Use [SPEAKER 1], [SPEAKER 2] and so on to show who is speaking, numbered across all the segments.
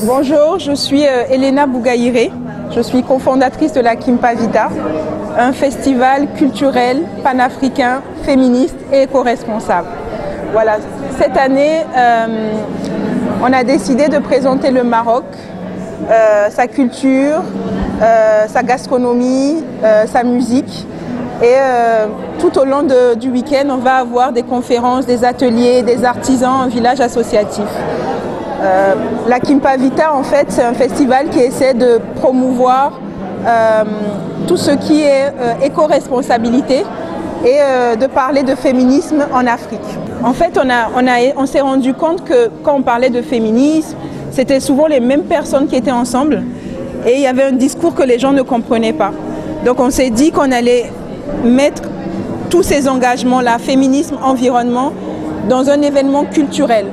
[SPEAKER 1] Bonjour, je suis Elena Bougaïré. Je suis cofondatrice de la Kimpavita, un festival culturel panafricain, féministe et éco-responsable. Voilà, cette année, on a décidé de présenter le Maroc, sa culture, sa gastronomie, sa musique. Et tout au long du week-end, on va avoir des conférences, des ateliers, des artisans, un village associatif. La Kimpavita, en fait, c'est un festival qui essaie de promouvoir tout ce qui est éco-responsabilité et de parler de féminisme en Afrique. En fait, on s'est rendu compte que quand on parlait de féminisme, c'était souvent les mêmes personnes qui étaient ensemble et il y avait un discours que les gens ne comprenaient pas. Donc on s'est dit qu'on allait mettre tous ces engagements-là, féminisme, environnement, dans un événement culturel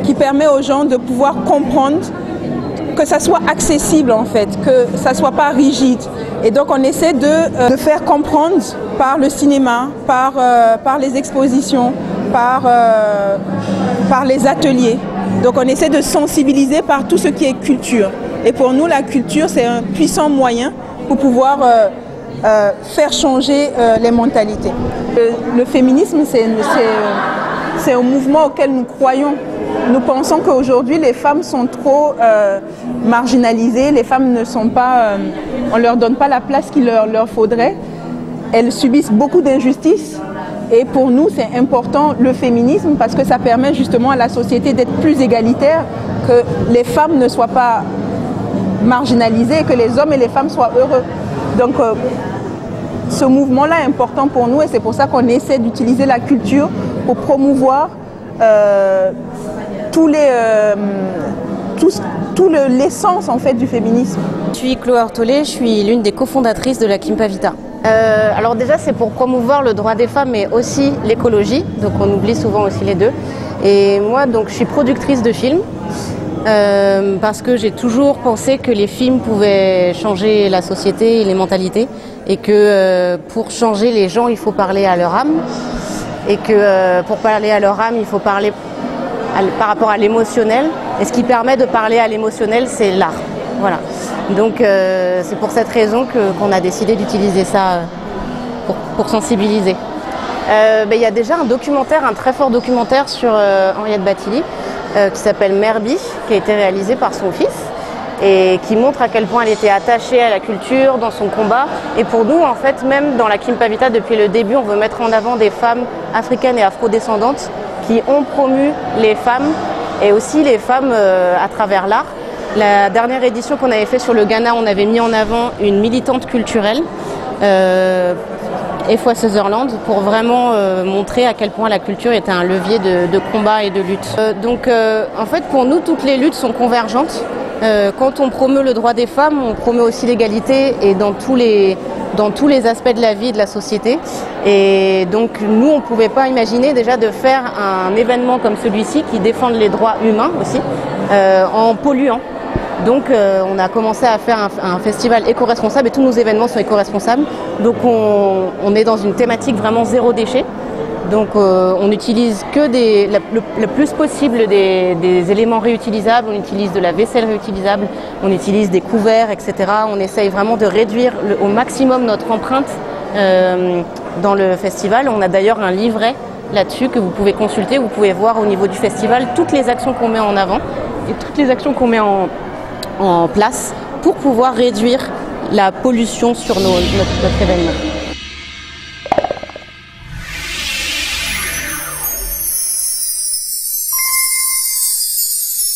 [SPEAKER 1] qui permet aux gens de pouvoir comprendre, que ça soit accessible en fait, que ça ne soit pas rigide. Et donc on essaie de faire comprendre par le cinéma, par les expositions, par les ateliers. Donc on essaie de sensibiliser par tout ce qui est culture. Et pour nous, la culture, c'est un puissant moyen pour pouvoir faire changer les mentalités. Le féminisme, c'est un mouvement auquel nous croyons. Nous pensons qu'aujourd'hui, les femmes sont trop marginalisées, les femmes ne sont pas, on ne leur donne pas la place qu'il leur faudrait. Elles subissent beaucoup d'injustices et pour nous, c'est important le féminisme parce que ça permet justement à la société d'être plus égalitaire, que les femmes ne soient pas marginalisées et que les hommes et les femmes soient heureux. Donc, ce mouvement-là est important pour nous et c'est pour ça qu'on essaie d'utiliser la culture pour promouvoir l'essence en fait du féminisme.
[SPEAKER 2] Je suis Chloé Ortolé, je suis l'une des cofondatrices de la Kimpavita. Alors déjà c'est pour promouvoir le droit des femmes mais aussi l'écologie, donc on oublie souvent aussi les deux. Et moi donc je suis productrice de films parce que j'ai toujours pensé que les films pouvaient changer la société et les mentalités et que pour changer les gens il faut parler à leur âme et que pour parler à leur âme il faut parler par rapport à l'émotionnel, et ce qui permet de parler à l'émotionnel, c'est l'art. Voilà. Donc c'est pour cette raison qu'on a décidé d'utiliser ça pour sensibiliser. Il y a déjà un documentaire, un très fort documentaire sur Henriette Bathily qui s'appelle Merbi, qui a été réalisé par son fils et qui montre à quel point elle était attachée à la culture dans son combat. Et pour nous, en fait, même dans la Kimpavita, depuis le début, on veut mettre en avant des femmes africaines et afrodescendantes qui ont promu les femmes et aussi les femmes à travers l'art. La dernière édition qu'on avait fait sur le Ghana, on avait mis en avant une militante culturelle, Efwa Sutherland, pour vraiment montrer à quel point la culture était un levier de combat et de lutte. En fait, pour nous, toutes les luttes sont convergentes. Quand on promeut le droit des femmes, on promeut aussi l'égalité et dans tous les aspects de la vie et de la société. Et donc nous, on ne pouvait pas imaginer déjà de faire un événement comme celui-ci qui défende les droits humains aussi, en polluant. Donc on a commencé à faire un festival éco-responsable et tous nos événements sont éco-responsables. Donc on est dans une thématique vraiment zéro déchet. Donc on utilise que le plus possible des éléments réutilisables, on utilise de la vaisselle réutilisable, on utilise des couverts, etc. On essaye vraiment de réduire au maximum notre empreinte dans le festival. On a d'ailleurs un livret là-dessus que vous pouvez consulter, vous pouvez voir au niveau du festival toutes les actions qu'on met en avant et toutes les actions qu'on met en place pour pouvoir réduire la pollution sur notre événement.